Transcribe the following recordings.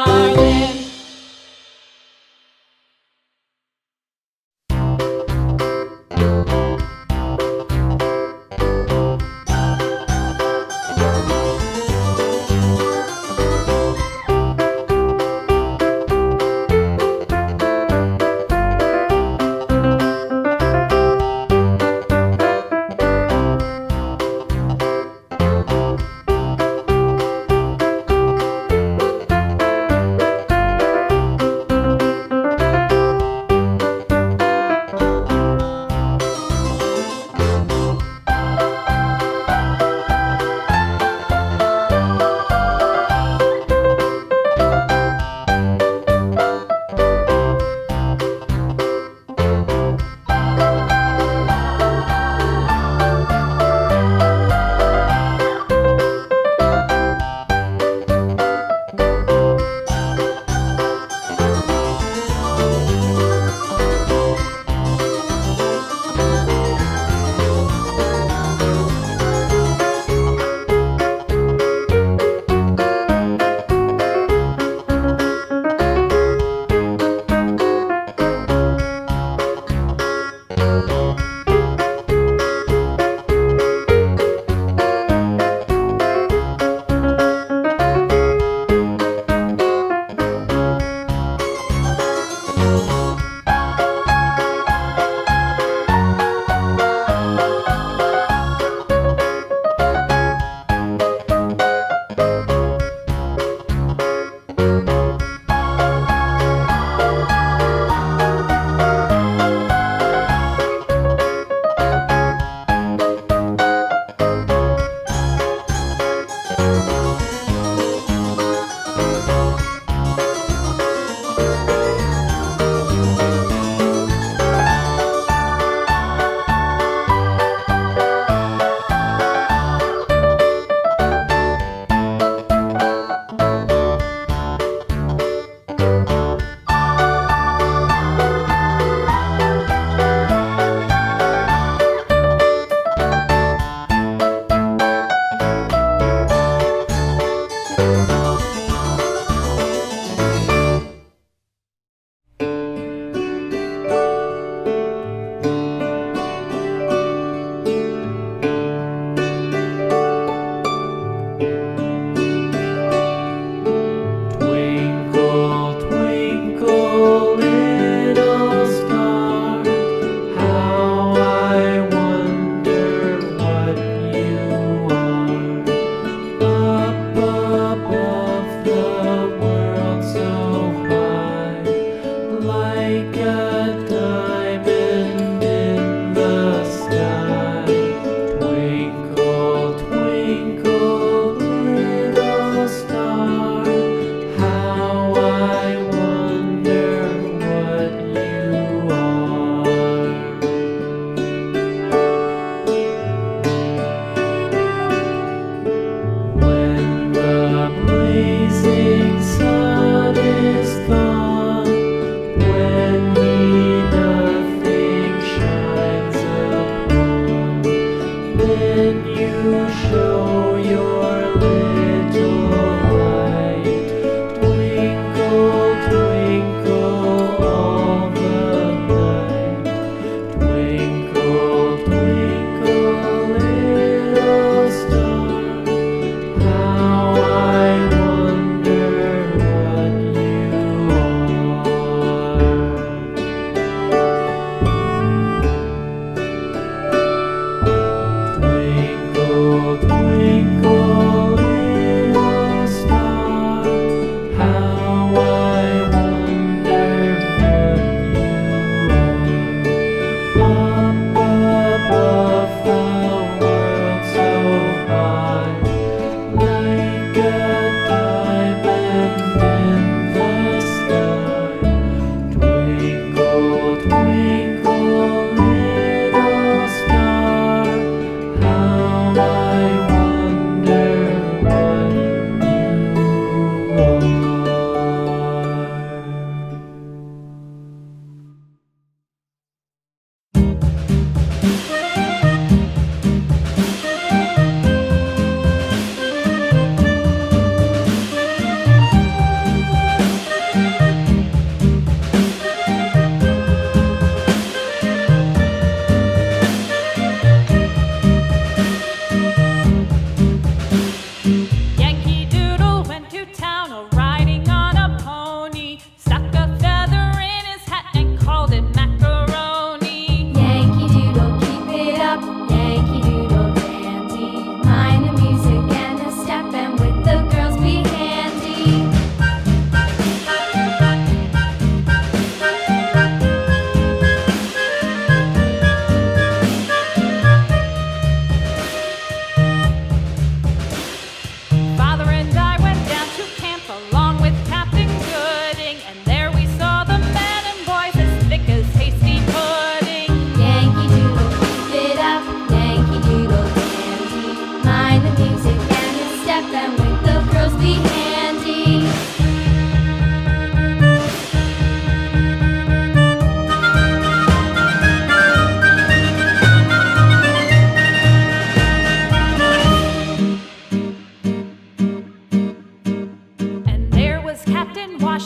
darling.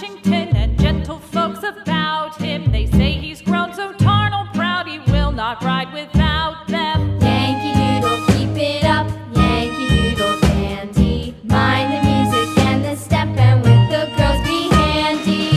Washington, and gentle folks about him. They say he's grown so tarnal proud he will not ride without them. Yankee Doodle, keep it up, Yankee Doodle dandy. Mind the music and the step, and with the girls be handy.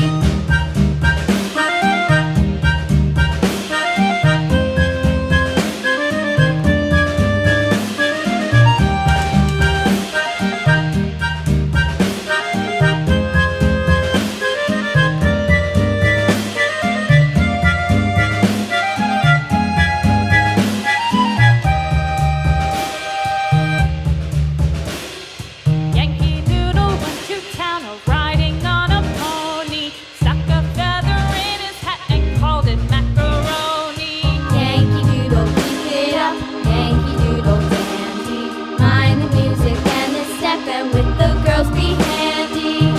Yankee Doodle went to town riding on a pony, stuck a feather in his hat and called it macaroni. Yankee Doodle, keep it up, Yankee Doodle dandy. Mind the music and the step, and with the girls be handy.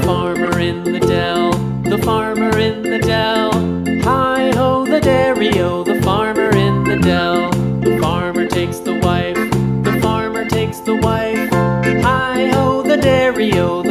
Farmer in the dell, the farmer in the dell. Hi-ho the dairy-o, the farmer in the dell. The farmer takes the wife, the farmer takes the wife. Hi-ho the dairy-o,